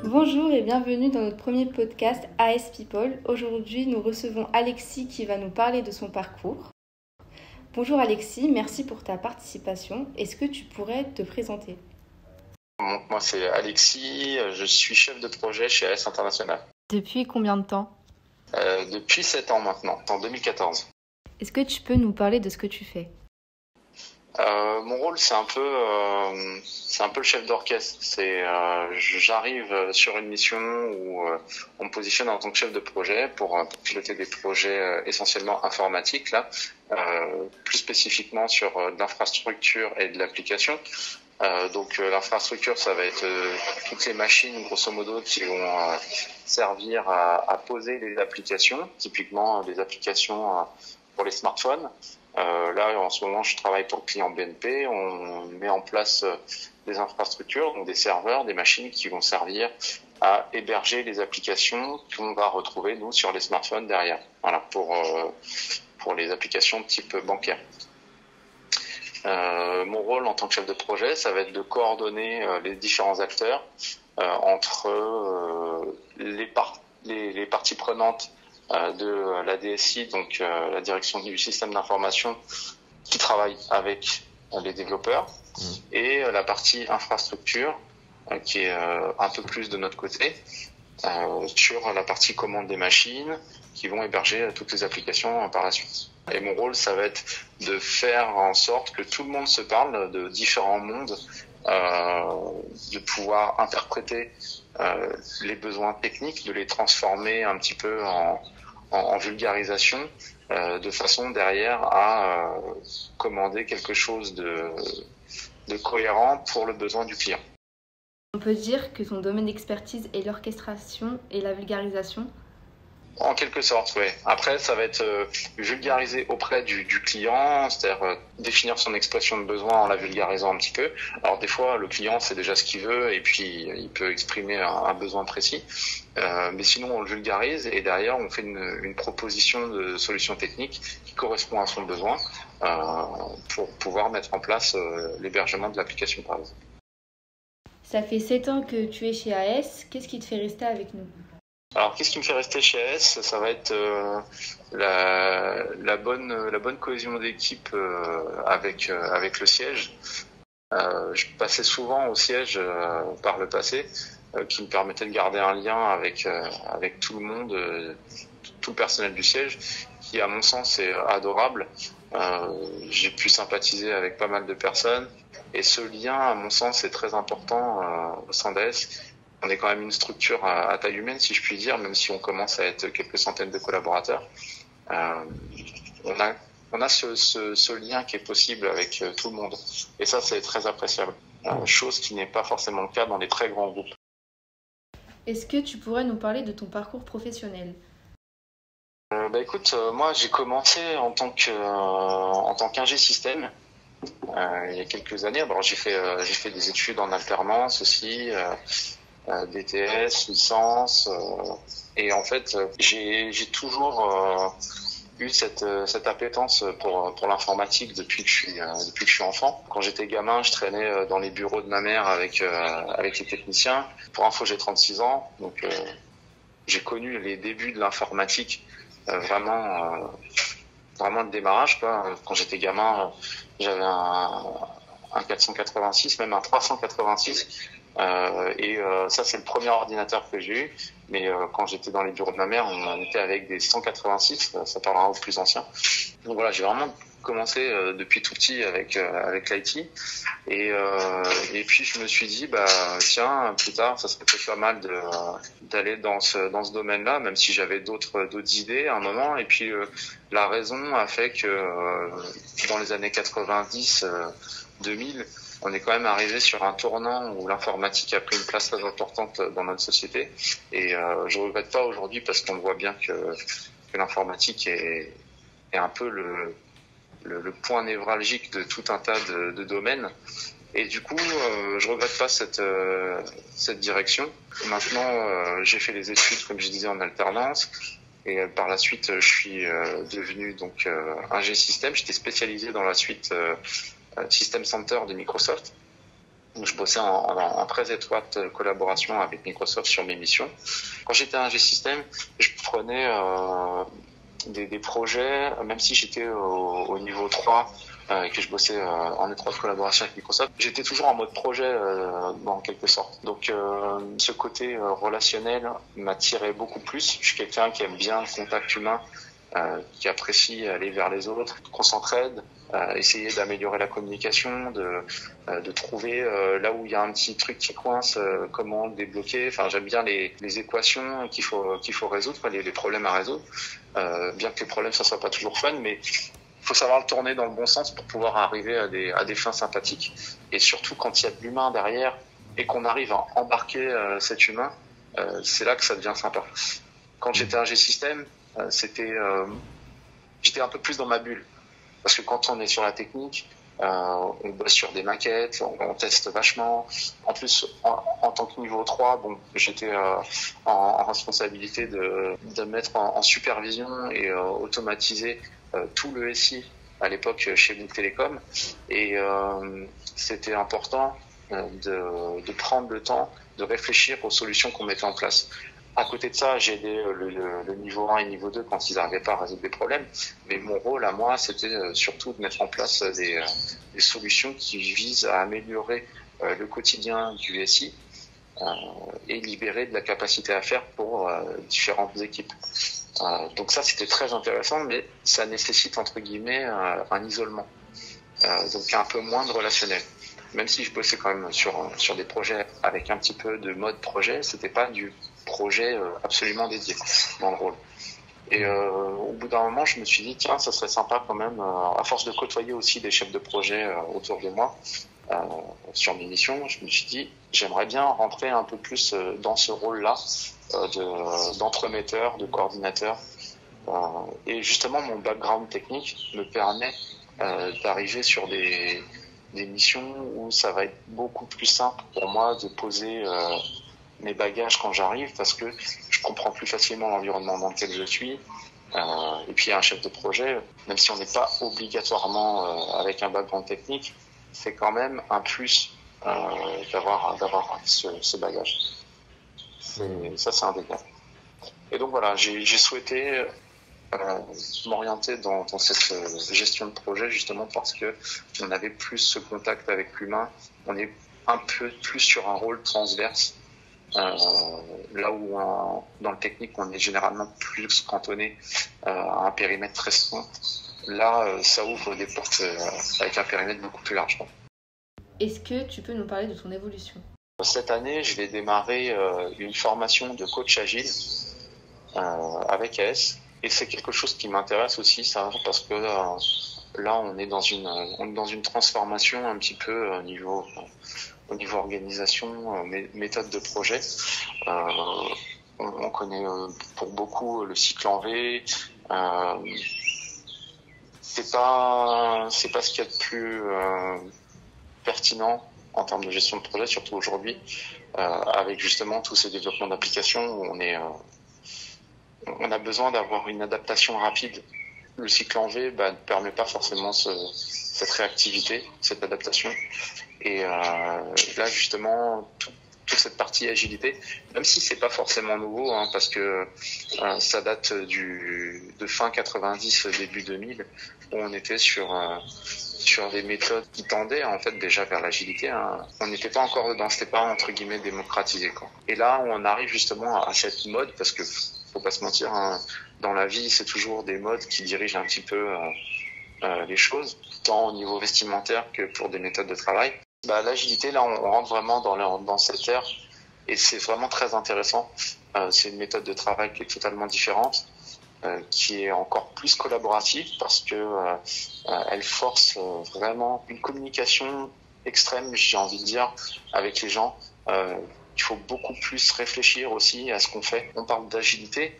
Bonjour et bienvenue dans notre premier podcast AS People. Aujourd'hui, nous recevons Alexis qui va nous parler de son parcours. Bonjour Alexis, merci pour ta participation. Est-ce que tu pourrais te présenter ? Moi, c'est Alexis, je suis chef de projet chez AS International. Depuis combien de temps ? Depuis 7 ans maintenant, en 2014. Est-ce que tu peux nous parler de ce que tu fais ? Mon rôle, c'est un peu le chef d'orchestre. J'arrive sur une mission où on me positionne en tant que chef de projet pour piloter des projets essentiellement informatiques, plus spécifiquement sur de l'infrastructure et de l'application. Donc l'infrastructure, ça va être toutes les machines, grosso modo, qui vont servir à poser des applications, typiquement des applications pour les smartphones. Là, en ce moment, je travaille pour le client BNP. On met en place des infrastructures, donc des serveurs, des machines qui vont servir à héberger les applications qu'on va retrouver, nous, sur les smartphones derrière. Voilà, pour les applications de type bancaire. Mon rôle en tant que chef de projet, ça va être de coordonner les différents acteurs entre les parties prenantes de la DSI, donc la direction du système d'information, qui travaille avec les développeurs, et la partie infrastructure, qui est un peu plus de notre côté, sur la partie commande des machines, qui vont héberger toutes les applications par la suite. Et mon rôle, ça va être de faire en sorte que tout le monde se parle de différents mondes, de pouvoir interpréter les besoins techniques, de les transformer un petit peu en vulgarisation, de façon derrière à commander quelque chose de cohérent pour le besoin du client. On peut dire que ton domaine d'expertise est l'orchestration et la vulgarisation ? En quelque sorte, oui. Après, ça va être vulgarisé auprès du client, c'est-à-dire définir son expression de besoin en la vulgarisant un petit peu. Alors des fois, le client sait déjà ce qu'il veut et puis il peut exprimer un besoin précis. Mais sinon, on le vulgarise et derrière, on fait une proposition de solution technique qui correspond à son besoin pour pouvoir mettre en place l'hébergement de l'application, par exemple. Ça fait 7 ans que tu es chez AS. Qu'est-ce qui te fait rester avec nous ? Alors, qu'est-ce qui me fait rester chez AS ? Ça va être la bonne cohésion d'équipe avec le siège. Je passais souvent au siège par le passé, qui me permettait de garder un lien avec tout le monde, tout le personnel du siège, qui à mon sens est adorable. J'ai pu sympathiser avec pas mal de personnes et ce lien, à mon sens, est très important au sein d'AS. On est quand même une structure à taille humaine, si je puis dire, même si on commence à être quelques centaines de collaborateurs. On a ce lien qui est possible avec tout le monde. Et ça, c'est très appréciable. Chose qui n'est pas forcément le cas dans les très grands groupes. Est-ce que tu pourrais nous parler de ton parcours professionnel ? Écoute, moi, j'ai commencé en tant qu'ingé système. Il y a quelques années. Alors, j'ai fait des études en alternance aussi. DTS, licence, et en fait j'ai toujours eu cette appétence pour l'informatique depuis que je suis enfant. Quand j'étais gamin, je traînais dans les bureaux de ma mère avec les techniciens. Pour info, j'ai 36 ans, donc j'ai connu les débuts de l'informatique, vraiment le démarrage, quoi. Quand j'étais gamin, j'avais un 486, même un 386. Ça, c'est le premier ordinateur que j'ai eu. Mais quand j'étais dans les bureaux de ma mère, on était avec des 186, ça parlera aux plus anciens. Donc voilà, j'ai vraiment commencé depuis tout petit avec l'IT. Et puis je me suis dit, tiens, plus tard, ça serait peut-être pas mal d'aller dans ce domaine-là, même si j'avais d'autres idées à un moment. Et puis la raison a fait que dans les années 90, 2000, on est quand même arrivé sur un tournant où l'informatique a pris une place très importante dans notre société. Et je regrette pas aujourd'hui parce qu'on voit bien que l'informatique est un peu le point névralgique de tout un tas de domaines. Et du coup, je regrette pas cette direction. Maintenant, j'ai fait les études, comme je disais, en alternance. Et par la suite, je suis devenu donc ingé système. J'étais spécialisé dans la suite System Center de Microsoft. Donc, je bossais en très étroite collaboration avec Microsoft sur mes missions. Quand j'étais ingé système, je prenais des projets, même si j'étais au niveau 3 et que je bossais en étroite collaboration avec Microsoft, j'étais toujours en mode projet en quelque sorte. Donc ce côté relationnel m'attirait beaucoup plus. Je suis quelqu'un qui aime bien le contact humain, qui apprécie aller vers les autres, qu'on s'entraide, essayer d'améliorer la communication, de trouver là où il y a un petit truc qui coince, comment le débloquer. Enfin, j'aime bien les équations qu'il faut résoudre, les problèmes à résoudre. Bien que les problèmes ça soit pas toujours fun, mais il faut savoir le tourner dans le bon sens pour pouvoir arriver à des fins sympathiques. Et surtout quand il y a de l'humain derrière et qu'on arrive à embarquer cet humain, c'est là que ça devient sympa. Quand j'étais ingé système, j'étais un peu plus dans ma bulle. Parce que quand on est sur la technique, on bosse sur des maquettes, on teste vachement. En plus, en tant que niveau 3, bon, j'étais en responsabilité de mettre en supervision et automatiser tout le SI à l'époque chez Bouygues Télécom. Et c'était important de prendre le temps de réfléchir aux solutions qu'on mettait en place. À côté de ça, j'ai aidé le niveau 1 et niveau 2 quand ils n'arrivaient pas à résoudre des problèmes. Mais mon rôle à moi, c'était surtout de mettre en place des solutions qui visent à améliorer le quotidien du SI et libérer de la capacité à faire pour différentes équipes. Donc ça, c'était très intéressant, mais ça nécessite, entre guillemets, un isolement. Donc un peu moins de relationnel. Même si je bossais quand même sur des projets avec un petit peu de mode projet, c'était pas du projet absolument dédié dans le rôle. Et au bout d'un moment, je me suis dit, tiens, ça serait sympa quand même, à force de côtoyer aussi des chefs de projet autour de moi, sur mes missions, je me suis dit, j'aimerais bien rentrer un peu plus dans ce rôle-là, d'entremetteur, de coordinateur. Et justement, mon background technique me permet d'arriver sur des missions où ça va être beaucoup plus simple pour moi de poser mes bagages quand j'arrive, parce que je comprends plus facilement l'environnement dans lequel je suis. Et puis un chef de projet, même si on n'est pas obligatoirement avec un background technique, c'est quand même un plus d'avoir ce bagage. Mais ça, c'est indéniable. Et donc voilà, j'ai souhaité m'orienter dans cette gestion de projet, justement parce que on avait plus ce contact avec l'humain, on est un peu plus sur un rôle transverse, là où dans le technique on est généralement plus cantonné à un périmètre très restreint. Là, ça ouvre des portes avec un périmètre beaucoup plus large. Est-ce que tu peux nous parler de ton évolution ? Cette année, je vais démarrer une formation de coach agile avec AS. Et c'est quelque chose qui m'intéresse aussi, ça, parce que là, on est dans une transformation un petit peu au niveau organisation, méthode de projet. On connaît pour beaucoup le cycle en V. C'est pas ce qu'il y a de plus pertinent en termes de gestion de projet, surtout aujourd'hui, avec justement tous ces développements d'applications où on a besoin d'avoir une adaptation rapide. Le cycle en V ne permet pas forcément cette réactivité, cette adaptation. Et là, justement, toute cette partie agilité, même si c'est pas forcément nouveau, parce que ça date de fin 90, début 2000, où on était sur des méthodes qui tendaient en fait déjà vers l'agilité. On n'était pas encore dedans, c'était pas entre guillemets démocratisé, quoi. Et là, on arrive justement à cette mode, parce que faut pas se mentir, dans la vie, c'est toujours des modes qui dirigent un petit peu les choses, tant au niveau vestimentaire que pour des méthodes de travail. L'agilité, là, on rentre vraiment dans cette ère, et c'est vraiment très intéressant. C'est une méthode de travail qui est totalement différente, qui est encore plus collaborative, parce que elle force vraiment une communication extrême, j'ai envie de dire, avec les gens. Il faut beaucoup plus réfléchir aussi à ce qu'on fait. On parle d'agilité,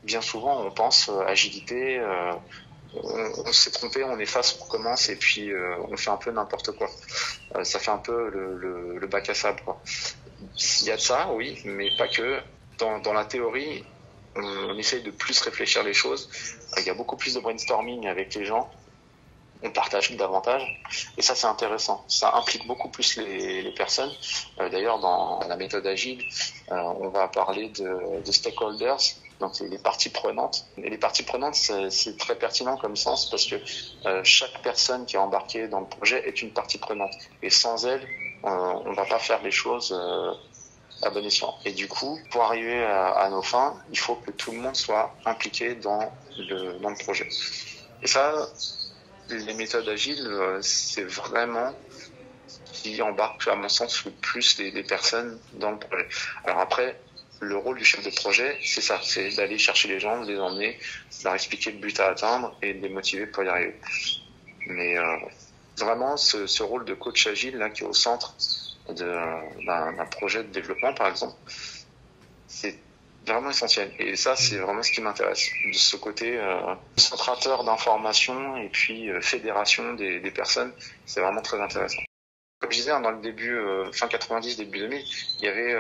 bien souvent on pense agilité, on s'est trompé, on efface, on recommence et puis on fait un peu n'importe quoi. Ça fait un peu le bac à sable, quoi. Il y a de ça, oui, mais pas que. Dans la théorie, on essaye de plus réfléchir les choses. Il y a beaucoup plus de brainstorming avec les gens. On partage davantage. Et ça, c'est intéressant. Ça implique beaucoup plus les personnes. D'ailleurs, dans la méthode agile, on va parler de stakeholders, donc les parties prenantes. Et les parties prenantes, c'est très pertinent comme sens parce que chaque personne qui est embarquée dans le projet est une partie prenante. Et sans elle, on ne va pas faire les choses à bon escient. Et du coup, pour arriver à nos fins, il faut que tout le monde soit impliqué dans le projet. Et ça, les méthodes agiles, c'est vraiment ce qui embarque, à mon sens, le plus les personnes dans le projet. Alors après, le rôle du chef de projet, c'est ça, c'est d'aller chercher les gens, de les emmener, de leur expliquer le but à atteindre et de les motiver pour y arriver. Mais vraiment, ce rôle de coach agile là, qui est au centre d'un projet de développement, par exemple, c'est vraiment essentiel. Et ça, c'est vraiment ce qui m'intéresse. De ce côté concentrateur d'informations et puis fédération des personnes, c'est vraiment très intéressant. Comme je disais, dans le début, fin 90, début 2000, il y avait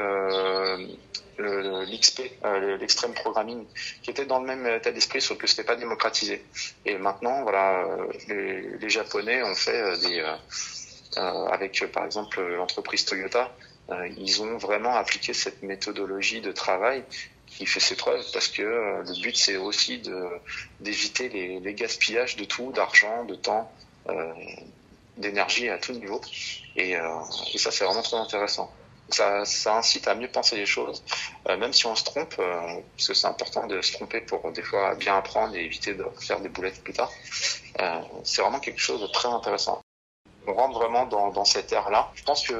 l'XP, l'extreme programming, qui était dans le même état d'esprit, sauf que c'était pas démocratisé. Et maintenant, voilà, les Japonais ont fait avec, par exemple, l'entreprise Toyota, ils ont vraiment appliqué cette méthodologie de travail qui fait ses preuves parce que le but c'est aussi d'éviter les gaspillages de tout, d'argent, de temps, d'énergie à tout niveau. Et ça c'est vraiment très intéressant. Ça incite à mieux penser les choses, même si on se trompe, parce que c'est important de se tromper pour des fois bien apprendre et éviter de faire des boulettes plus tard. C'est vraiment quelque chose de très intéressant. On rentre vraiment dans cette ère-là. Je pense que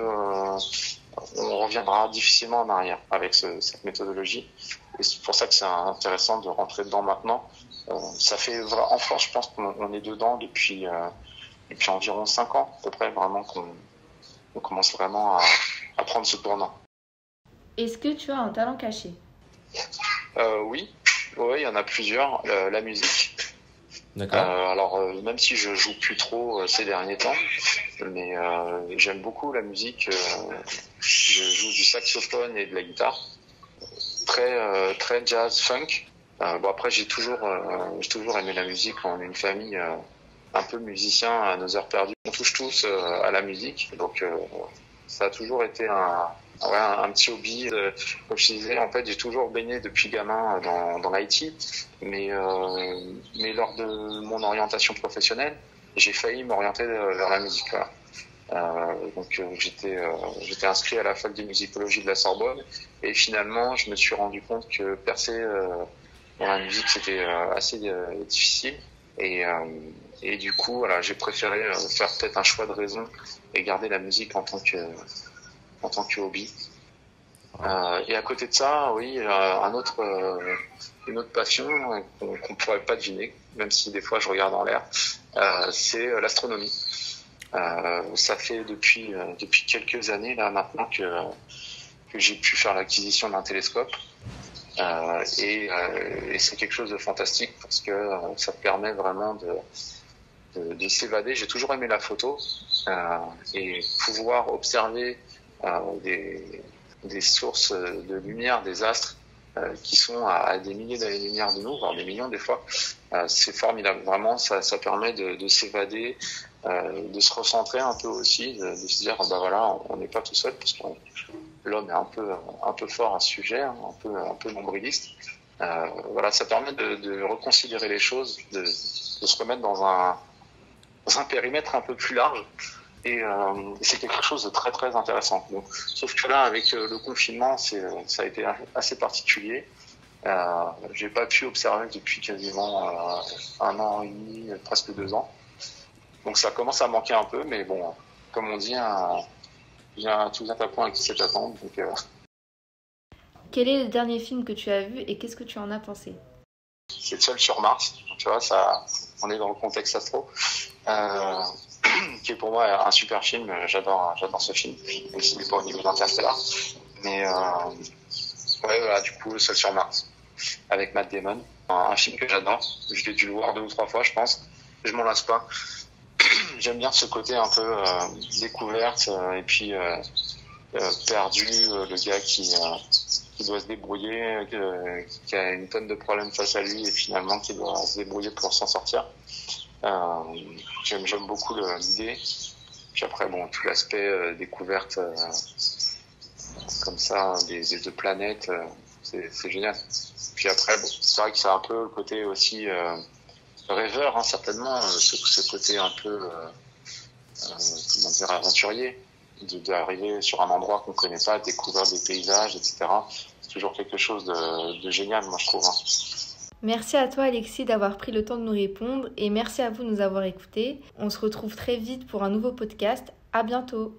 on reviendra difficilement en arrière avec cette méthodologie. Et c'est pour ça que c'est intéressant de rentrer dedans maintenant. Ça fait en France, je pense qu'on est dedans depuis environ 5 ans à peu près, vraiment qu'on commence vraiment à prendre ce tournant. Est-ce que tu as un talent caché ? Oui, il y en a plusieurs. La musique. D'accord. Alors même si je joue plus trop ces derniers temps, mais j'aime beaucoup la musique. Je joue du saxophone et de la guitare, très jazz funk. Bon après j'ai toujours aimé la musique. On est une famille un peu musicien à nos heures perdues. On touche tous à la musique, donc ça a toujours été un petit hobby. Comme je disais, en fait, j'ai toujours baigné depuis gamin dans l'IT, mais lors de mon orientation professionnelle, j'ai failli m'orienter vers la musique. Voilà. Donc j'étais inscrit à la fac de musicologie de la Sorbonne, et finalement, je me suis rendu compte que percer dans la musique, c'était assez difficile. Et du coup, voilà, j'ai préféré faire peut-être un choix de raison et garder la musique en tant que hobby. Et à côté de ça, oui, une autre passion qu'on pourrait pas deviner, même si des fois je regarde en l'air, c'est l'astronomie. Ça fait depuis quelques années là maintenant que j'ai pu faire l'acquisition d'un télescope. Et c'est quelque chose de fantastique parce que ça permet vraiment de s'évader. J'ai toujours aimé la photo et pouvoir observer des sources de lumière, des astres qui sont à des milliers d'années-lumière de nous, voire des millions des fois. C'est formidable. Vraiment, ça permet de s'évader, de se recentrer un peu aussi, de se dire bah voilà, on n'est pas tout seul parce que l'homme est un peu fort à ce sujet, un peu nombriliste. Voilà, ça permet de reconsidérer les choses, de se remettre dans un périmètre un peu plus large. Et c'est quelque chose de très très intéressant. Bon, sauf que là, avec le confinement, ça a été assez particulier. J'ai pas pu observer depuis quasiment 1 an et demi, presque 2 ans. Donc ça commence à manquer un peu, mais bon, comme on dit, tout vient à point qui sait attendre. Donc, Quel est le dernier film que tu as vu et qu'est-ce que tu en as pensé ? C'est Seul sur Mars. Tu vois, ça, on est dans le contexte astro. Qui est pour moi un super film. J'adore ce film, même s'il n'est pas au niveau d'Interstellar. Mais ouais, voilà, du coup, Seul sur Mars, avec Matt Damon. Un film que j'adore. Je l'ai dû le voir 2 ou 3 fois, je pense. Je m'en lasse pas. J'aime bien ce côté un peu découverte et puis perdu, le gars qui doit se débrouiller, qui a une tonne de problèmes face à lui et finalement qui doit se débrouiller pour s'en sortir. J'aime beaucoup l'idée. Puis après, bon, tout l'aspect découverte comme ça des deux planètes, c'est génial. Puis après, bon, c'est vrai que c'est un peu le côté aussi rêveur, hein, certainement, ce côté un peu comment dire, aventurier, d'arriver sur un endroit qu'on connaît pas, découvrir des paysages, etc. C'est toujours quelque chose de génial, moi je trouve. Hein. Merci à toi Alexis d'avoir pris le temps de nous répondre et merci à vous de nous avoir écoutés. On se retrouve très vite pour un nouveau podcast. À bientôt.